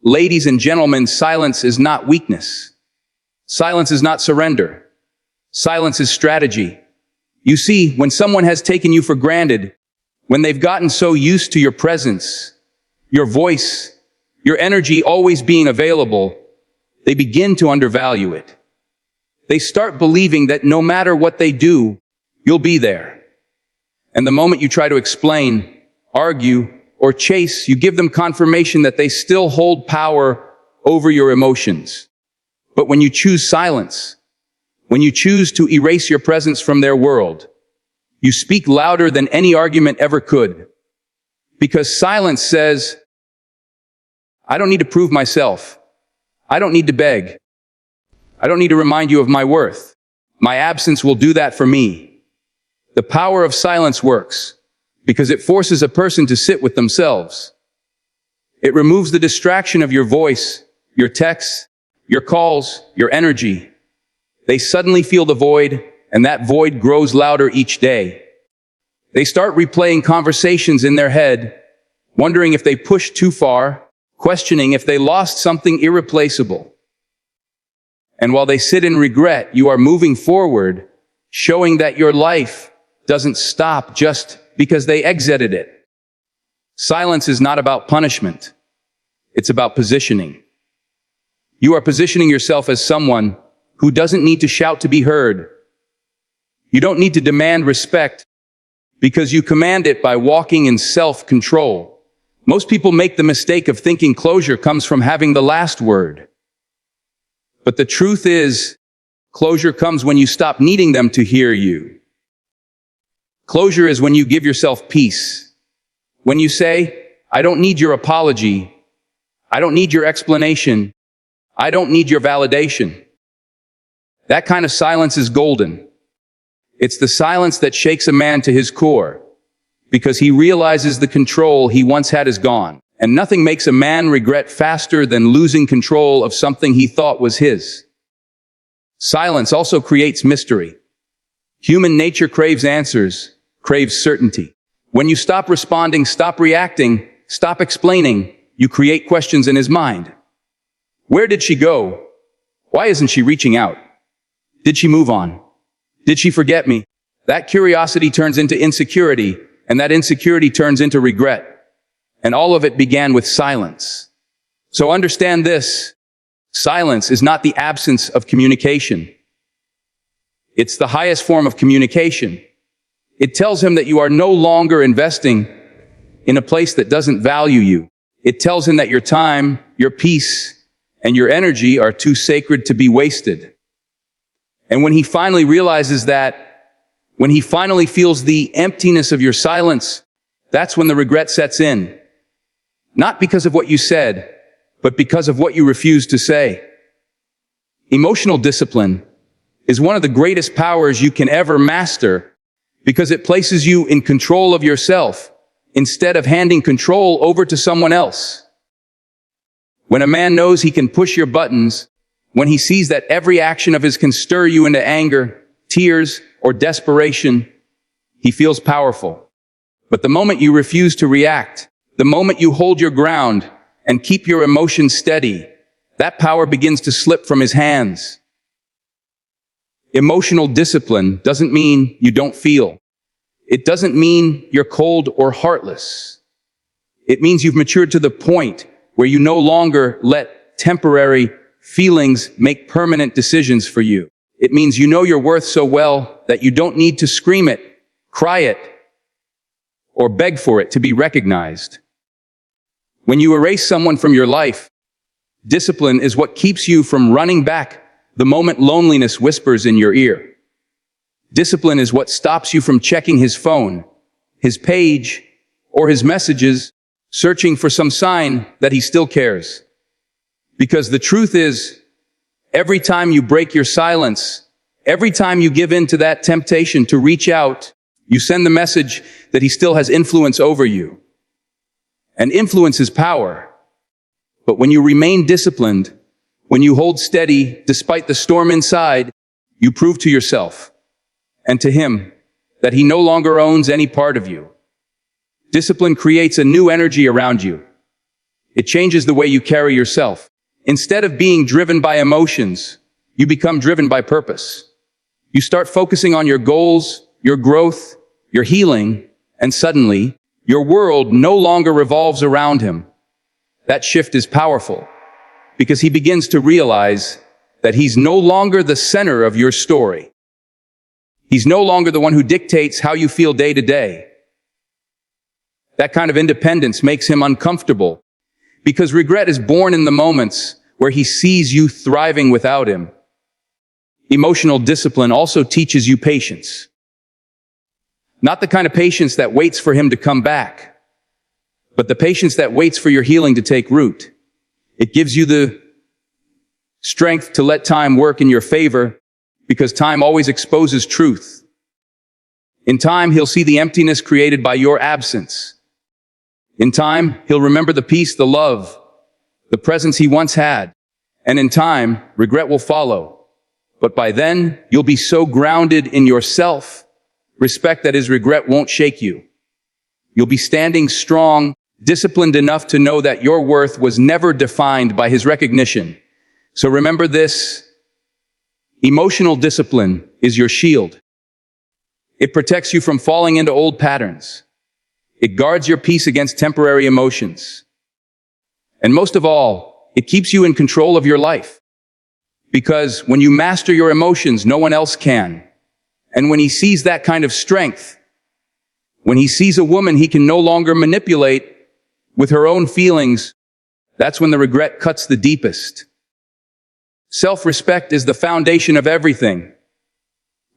Ladies and gentlemen, silence is not weakness. Silence is not surrender. Silence is strategy. You see, when someone has taken you for granted, when they've gotten so used to your presence, your voice, your energy always being available, they begin to undervalue it. They start believing that no matter what they do, you'll be there. And the moment you try to explain, argue, or chase, you give them confirmation that they still hold power over your emotions. But when you choose silence, when you choose to erase your presence from their world, you speak louder than any argument ever could. Because silence says, I don't need to prove myself. I don't need to beg. I don't need to remind you of my worth. My absence will do that for me. The power of silence works because it forces a person to sit with themselves. It removes the distraction of your voice, your texts, your calls, your energy. They suddenly feel the void, and that void grows louder each day. They start replaying conversations in their head, wondering if they pushed too far, questioning if they lost something irreplaceable. And while they sit in regret, you are moving forward, showing that your life doesn't stop just because they exited it. Silence is not about punishment. It's about positioning. You are positioning yourself as someone who doesn't need to shout to be heard. You don't need to demand respect because you command it by walking in self-control. Most people make the mistake of thinking closure comes from having the last word. But the truth is, closure comes when you stop needing them to hear you. Closure is when you give yourself peace. When you say, I don't need your apology. I don't need your explanation. I don't need your validation. That kind of silence is golden. It's the silence that shakes a man to his core, because he realizes the control he once had is gone. And nothing makes a man regret faster than losing control of something he thought was his. Silence also creates mystery. Human nature craves answers, craves certainty. When you stop responding, stop reacting, stop explaining, you create questions in his mind. Where did she go? Why isn't she reaching out? Did she move on? Did she forget me? That curiosity turns into insecurity, and that insecurity turns into regret. And all of it began with silence. So understand this. Silence is not the absence of communication. It's the highest form of communication. It tells him that you are no longer investing in a place that doesn't value you. It tells him that your time, your peace, and your energy are too sacred to be wasted. And when he finally realizes that, when he finally feels the emptiness of your silence, that's when the regret sets in. Not because of what you said, but because of what you refused to say. Emotional discipline is one of the greatest powers you can ever master because it places you in control of yourself instead of handing control over to someone else. When a man knows he can push your buttons, when he sees that every action of his can stir you into anger, tears, or desperation, he feels powerful. But the moment you refuse to react, the moment you hold your ground and keep your emotions steady, that power begins to slip from his hands. Emotional discipline doesn't mean you don't feel. It doesn't mean you're cold or heartless. It means you've matured to the point where you no longer let temporary feelings make permanent decisions for you. It means you know your worth so well that you don't need to scream it, cry it, or beg for it to be recognized. When you erase someone from your life, discipline is what keeps you from running back the moment loneliness whispers in your ear. Discipline is what stops you from checking his phone, his page, or his messages, searching for some sign that he still cares. Because the truth is, every time you break your silence, every time you give in to that temptation to reach out, you send the message that he still has influence over you. And influence is power. But when you remain disciplined, when you hold steady despite the storm inside, you prove to yourself and to him that he no longer owns any part of you. Discipline creates a new energy around you. It changes the way you carry yourself. Instead of being driven by emotions, you become driven by purpose. You start focusing on your goals, your growth, your healing, and suddenly, your world no longer revolves around him. That shift is powerful, because he begins to realize that he's no longer the center of your story. He's no longer the one who dictates how you feel day to day. That kind of independence makes him uncomfortable, because regret is born in the moments where he sees you thriving without him. Emotional discipline also teaches you patience. Not the kind of patience that waits for him to come back, but the patience that waits for your healing to take root. It gives you the strength to let time work in your favor, because time always exposes truth. In time, he'll see the emptiness created by your absence. In time, he'll remember the peace, the love, the presence he once had. And in time, regret will follow. But by then, you'll be so grounded in yourself, respect that his regret won't shake you. You'll be standing strong, disciplined enough to know that your worth was never defined by his recognition. So remember this: emotional discipline is your shield. It protects you from falling into old patterns. It guards your peace against temporary emotions. And most of all, it keeps you in control of your life. Because when you master your emotions, no one else can. And when he sees that kind of strength, when he sees a woman he can no longer manipulate with her own feelings, that's when the regret cuts the deepest. Self-respect is the foundation of everything.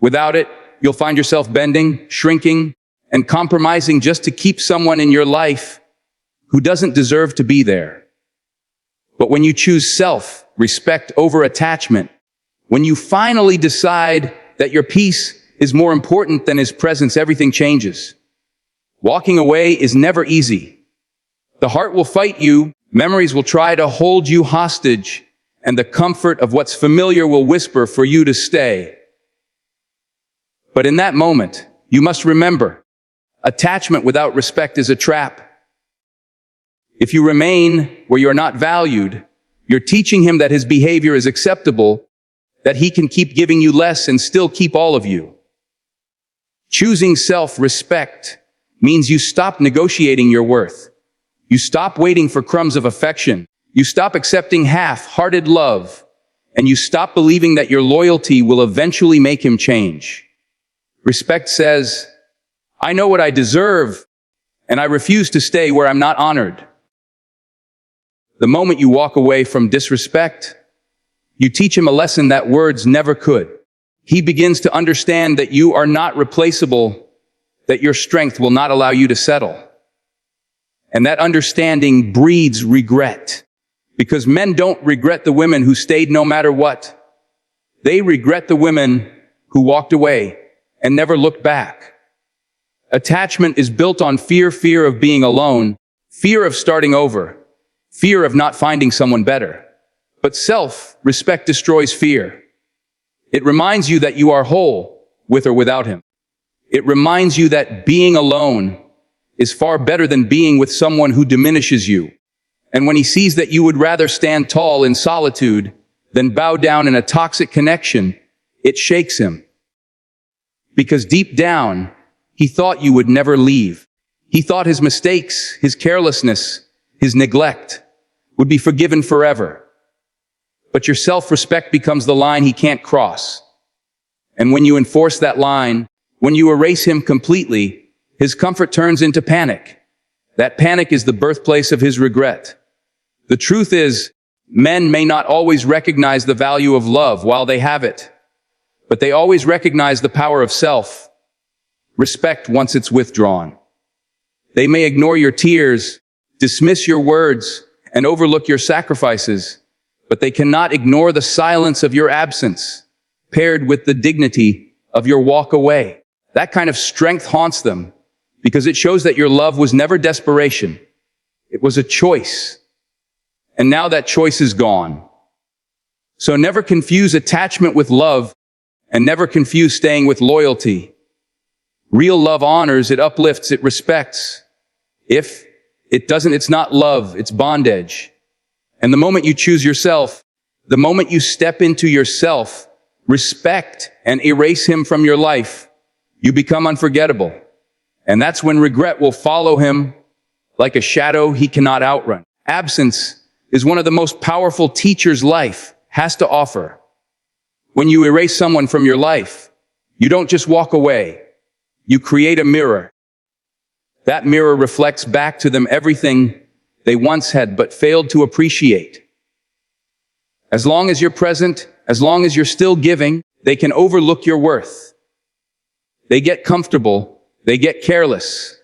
Without it, you'll find yourself bending, shrinking, and compromising just to keep someone in your life who doesn't deserve to be there. But when you choose self-respect over attachment, when you finally decide that your peace is more important than his presence, everything changes. Walking away is never easy. The heart will fight you, memories will try to hold you hostage, and the comfort of what's familiar will whisper for you to stay. But in that moment, you must remember, attachment without respect is a trap. If you remain where you're not valued, you're teaching him that his behavior is acceptable, that he can keep giving you less and still keep all of you. Choosing self-respect means you stop negotiating your worth. You stop waiting for crumbs of affection. You stop accepting half-hearted love. And you stop believing that your loyalty will eventually make him change. Respect says, I know what I deserve, and I refuse to stay where I'm not honored. The moment you walk away from disrespect, you teach him a lesson that words never could. He begins to understand that you are not replaceable, that your strength will not allow you to settle. And that understanding breeds regret. Because men don't regret the women who stayed no matter what. They regret the women who walked away and never looked back. Attachment is built on fear of being alone, fear of starting over, fear of not finding someone better. But self-respect destroys fear. It reminds you that you are whole, with or without him. It reminds you that being alone is far better than being with someone who diminishes you. And when he sees that you would rather stand tall in solitude than bow down in a toxic connection, it shakes him. Because deep down, he thought you would never leave. He thought his mistakes, his carelessness, his neglect would be forgiven forever. But your self-respect becomes the line he can't cross. And when you enforce that line, when you erase him completely, his comfort turns into panic. That panic is the birthplace of his regret. The truth is, men may not always recognize the value of love while they have it, but they always recognize the power of self-respect once it's withdrawn. They may ignore your tears, dismiss your words, and overlook your sacrifices, but they cannot ignore the silence of your absence, paired with the dignity of your walk away. That kind of strength haunts them, because it shows that your love was never desperation. It was a choice. And now that choice is gone. So never confuse attachment with love, and never confuse staying with loyalty. Real love honors, it uplifts, it respects. If It's not love, it's bondage. And the moment you choose yourself, the moment you step into yourself, respect and erase him from your life, you become unforgettable. And that's when regret will follow him like a shadow he cannot outrun. Absence is one of the most powerful teachers life has to offer. When you erase someone from your life, you don't just walk away. You create a mirror. That mirror reflects back to them everything they once had but failed to appreciate. As long as you're present, as long as you're still giving, they can overlook your worth. They get comfortable, they get careless,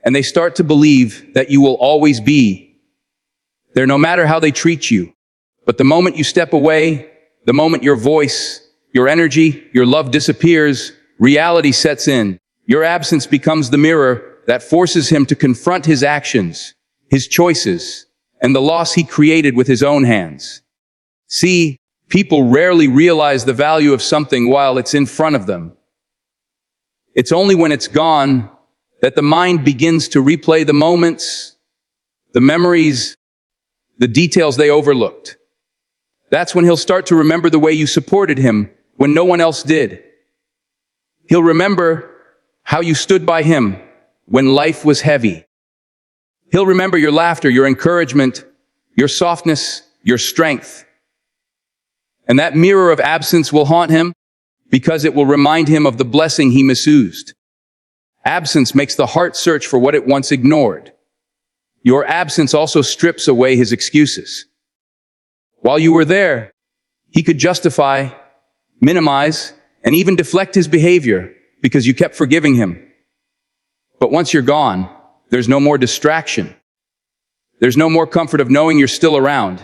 and they start to believe that you will always be there no matter how they treat you. But the moment you step away, the moment your voice, your energy, your love disappears, reality sets in. Your absence becomes the mirror that forces him to confront his actions, his choices, and the loss he created with his own hands. See, people rarely realize the value of something while it's in front of them. It's only when it's gone that the mind begins to replay the moments, the memories, the details they overlooked. That's when he'll start to remember the way you supported him when no one else did. He'll remember how you stood by him when life was heavy. He'll remember your laughter, your encouragement, your softness, your strength. And that mirror of absence will haunt him because it will remind him of the blessing he misused. Absence makes the heart search for what it once ignored. Your absence also strips away his excuses. While you were there, he could justify, minimize, and even deflect his behavior because you kept forgiving him. But once you're gone, there's no more distraction. There's no more comfort of knowing you're still around.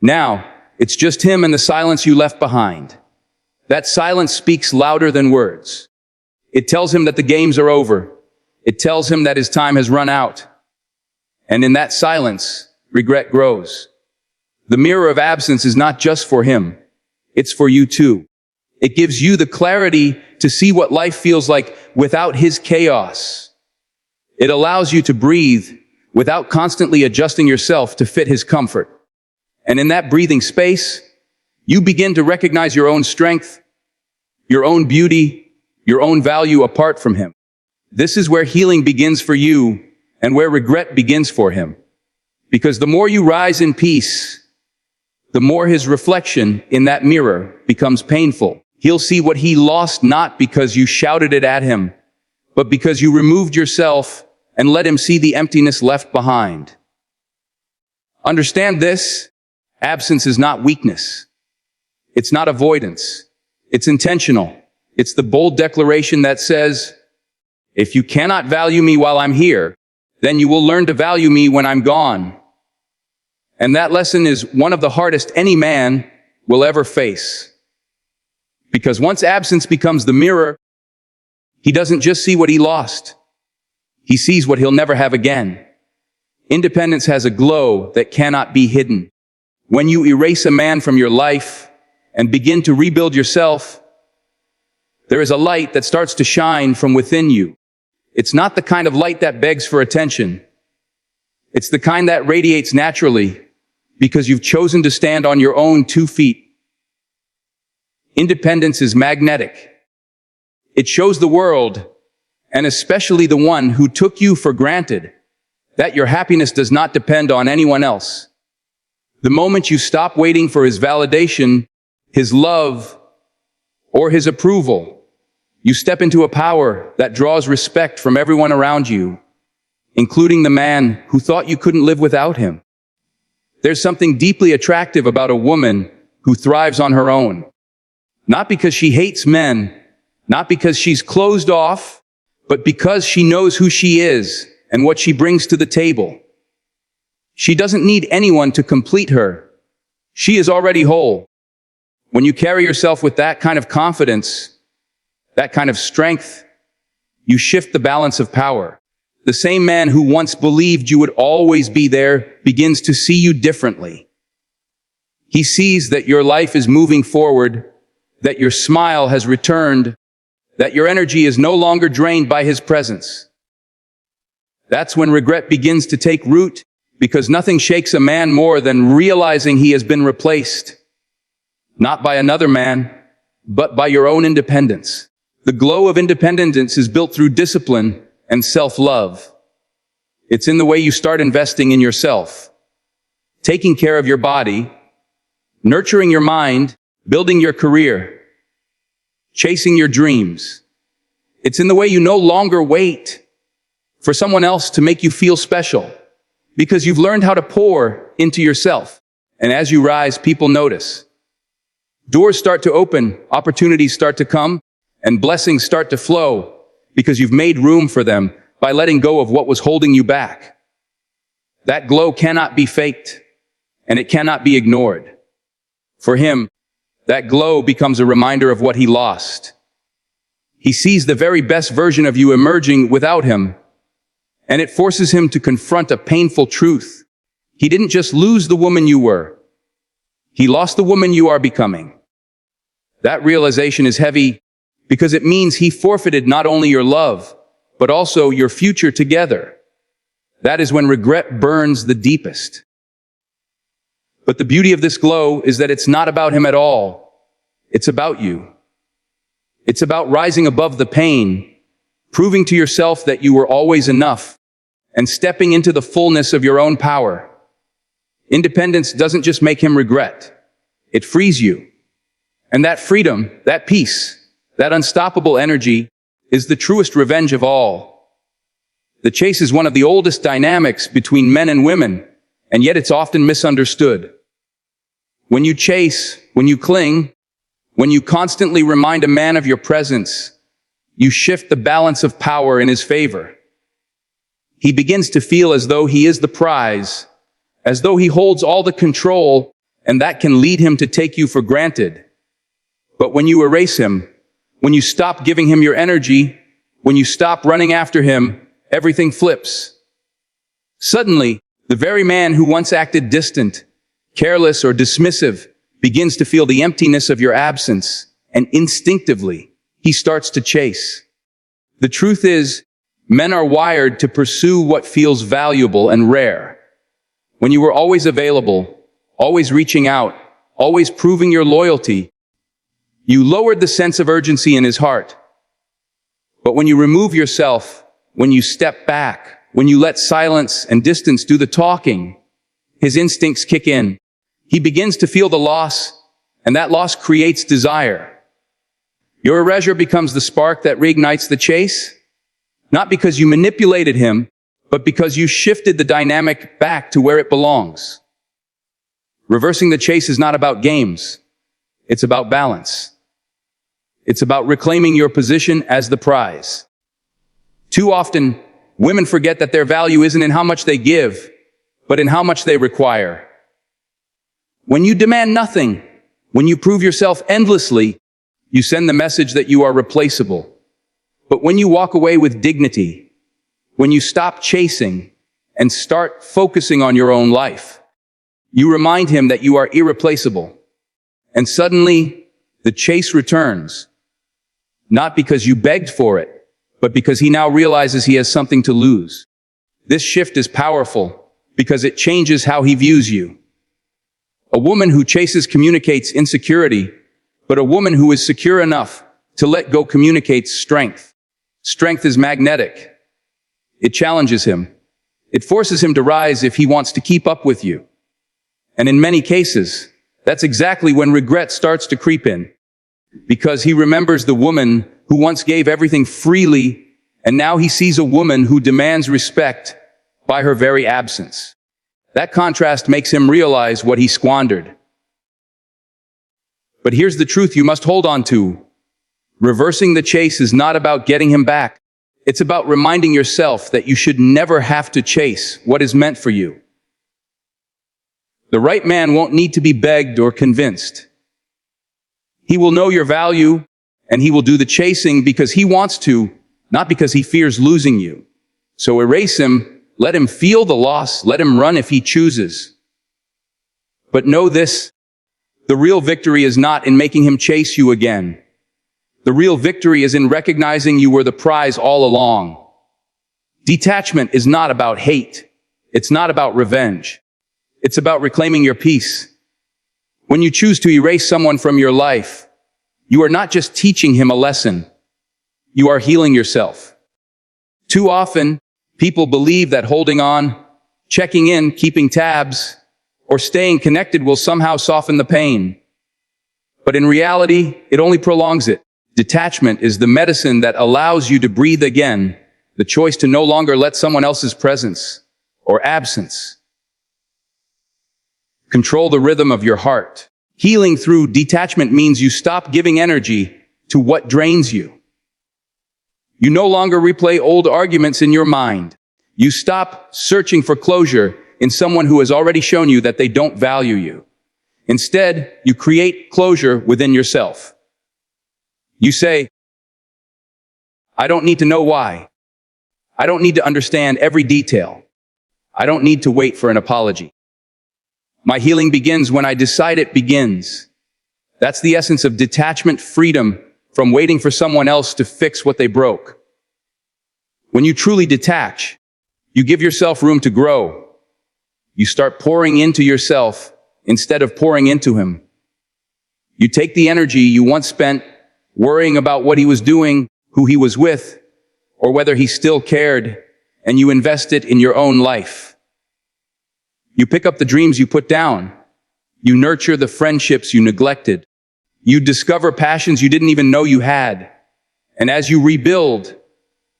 Now, it's just him and the silence you left behind. That silence speaks louder than words. It tells him that the games are over. It tells him that his time has run out. And in that silence, regret grows. The mirror of absence is not just for him. It's for you too. It gives you the clarity to see what life feels like without his chaos. It allows you to breathe without constantly adjusting yourself to fit his comfort. And in that breathing space, you begin to recognize your own strength, your own beauty, your own value apart from him. This is where healing begins for you and where regret begins for him. Because the more you rise in peace, the more his reflection in that mirror becomes painful. He'll see what he lost not because you shouted it at him, but because you removed yourself and let him see the emptiness left behind. Understand this. Absence is not weakness. It's not avoidance. It's intentional. It's the bold declaration that says, if you cannot value me while I'm here, then you will learn to value me when I'm gone. And that lesson is one of the hardest any man will ever face. Because once absence becomes the mirror, he doesn't just see what he lost. He sees what he'll never have again. Independence has a glow that cannot be hidden. When you erase a man from your life and begin to rebuild yourself, there is a light that starts to shine from within you. It's not the kind of light that begs for attention. It's the kind that radiates naturally because you've chosen to stand on your own 2 feet. Independence is magnetic. It shows the world, and especially the one who took you for granted, that your happiness does not depend on anyone else. The moment you stop waiting for his validation, his love, or his approval, you step into a power that draws respect from everyone around you, including the man who thought you couldn't live without him. There's something deeply attractive about a woman who thrives on her own. Not because she hates men, not because she's closed off, but because she knows who she is and what she brings to the table. She doesn't need anyone to complete her. She is already whole. When you carry yourself with that kind of confidence, that kind of strength, you shift the balance of power. The same man who once believed you would always be there begins to see you differently. He sees that your life is moving forward, that your smile has returned, that your energy is no longer drained by his presence. That's when regret begins to take root, because nothing shakes a man more than realizing he has been replaced. Not by another man, but by your own independence. The glow of independence is built through discipline and self-love. It's in the way you start investing in yourself, taking care of your body, nurturing your mind, building your career, chasing your dreams. It's in the way you no longer wait for someone else to make you feel special, because you've learned how to pour into yourself. And as you rise, people notice. Doors start to open, opportunities start to come, and blessings start to flow, because you've made room for them by letting go of what was holding you back. That glow cannot be faked, and it cannot be ignored. For him, that glow becomes a reminder of what he lost. He sees the very best version of you emerging without him, and it forces him to confront a painful truth. He didn't just lose the woman you were. He lost the woman you are becoming. That realization is heavy because it means he forfeited not only your love, but also your future together. That is when regret burns the deepest. But the beauty of this glow is that it's not about him at all. It's about you. It's about rising above the pain, proving to yourself that you were always enough, and stepping into the fullness of your own power. Independence doesn't just make him regret. It frees you. And that freedom, that peace, that unstoppable energy is the truest revenge of all. The chase is one of the oldest dynamics between men and women, and yet it's often misunderstood. When you chase, when you cling, when you constantly remind a man of your presence, you shift the balance of power in his favor. He begins to feel as though he is the prize, as though he holds all the control, and that can lead him to take you for granted. But when you erase him, when you stop giving him your energy, when you stop running after him, everything flips. Suddenly, the very man who once acted distant, careless, or dismissive begins to feel the emptiness of your absence, and instinctively, he starts to chase. The truth is, men are wired to pursue what feels valuable and rare. When you were always available, always reaching out, always proving your loyalty, you lowered the sense of urgency in his heart. But when you remove yourself, when you step back, when you let silence and distance do the talking, his instincts kick in. He begins to feel the loss, and that loss creates desire. Your erasure becomes the spark that reignites the chase, not because you manipulated him, but because you shifted the dynamic back to where it belongs. Reversing the chase is not about games. It's about balance. It's about reclaiming your position as the prize. Too often, women forget that their value isn't in how much they give, but in how much they require. When you demand nothing, when you prove yourself endlessly, you send the message that you are replaceable. But when you walk away with dignity, when you stop chasing and start focusing on your own life, you remind him that you are irreplaceable. And suddenly, the chase returns. Not because you begged for it, but because he now realizes he has something to lose. This shift is powerful because it changes how he views you. A woman who chases communicates insecurity, but a woman who is secure enough to let go communicates strength. Strength is magnetic. It challenges him. It forces him to rise if he wants to keep up with you. And in many cases, that's exactly when regret starts to creep in. Because he remembers the woman who once gave everything freely, and now he sees a woman who demands respect by her very absence. That contrast makes him realize what he squandered. But here's the truth you must hold on to. Reversing the chase is not about getting him back. It's about reminding yourself that you should never have to chase what is meant for you. The right man won't need to be begged or convinced. He will know your value, and he will do the chasing because he wants to, not because he fears losing you. So erase him, let him feel the loss, let him run if he chooses. But know this, the real victory is not in making him chase you again. The real victory is in recognizing you were the prize all along. Detachment is not about hate. It's not about revenge. It's about reclaiming your peace. When you choose to erase someone from your life, you are not just teaching him a lesson. You are healing yourself. Too often, people believe that holding on, checking in, keeping tabs, or staying connected will somehow soften the pain. But in reality, it only prolongs it. Detachment is the medicine that allows you to breathe again, the choice to no longer let someone else's presence or absence control the rhythm of your heart. Healing through detachment means you stop giving energy to what drains you. You no longer replay old arguments in your mind. You stop searching for closure in someone who has already shown you that they don't value you. Instead, you create closure within yourself. You say, I don't need to know why. I don't need to understand every detail. I don't need to wait for an apology. My healing begins when I decide it begins. That's the essence of detachment, freedom from waiting for someone else to fix what they broke. When you truly detach, you give yourself room to grow. You start pouring into yourself instead of pouring into him. You take the energy you once spent worrying about what he was doing, who he was with, or whether he still cared, and you invest it in your own life. You pick up the dreams you put down. You nurture the friendships you neglected. You discover passions you didn't even know you had. And as you rebuild,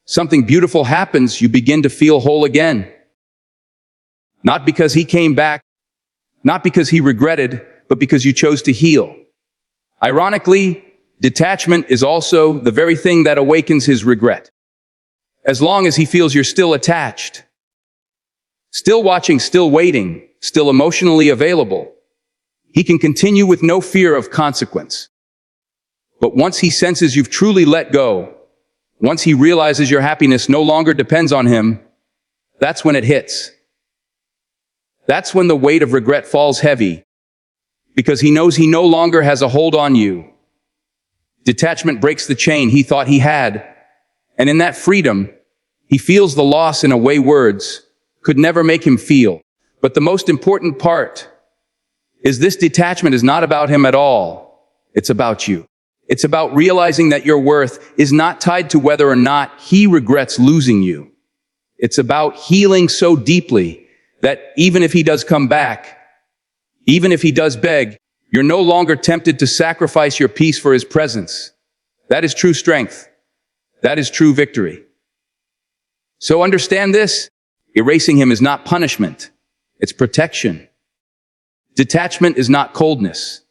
something beautiful happens. You begin to feel whole again. Not because he came back, not because he regretted, but because you chose to heal. Ironically, detachment is also the very thing that awakens his regret. As long as he feels you're still attached, still watching, still waiting, still emotionally available, he can continue with no fear of consequence. But once he senses you've truly let go, once he realizes your happiness no longer depends on him, that's when it hits. That's when the weight of regret falls heavy, because he knows he no longer has a hold on you. Detachment breaks the chain he thought he had, and in that freedom, he feels the loss in a way words could never make him feel. But the most important part is this: detachment is not about him at all. It's about you. It's about realizing that your worth is not tied to whether or not he regrets losing you. It's about healing so deeply that even if he does come back, even if he does beg, you're no longer tempted to sacrifice your peace for his presence. That is true strength. That is true victory. So understand this: erasing him is not punishment. It's protection. Detachment is not coldness.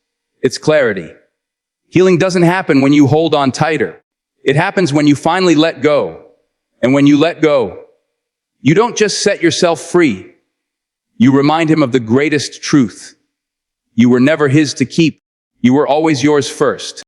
It's clarity. Healing doesn't happen when you hold on tighter. It happens when you finally let go. And when you let go, you don't just set yourself free. You remind him of the greatest truth. You were never his to keep. You were always yours first.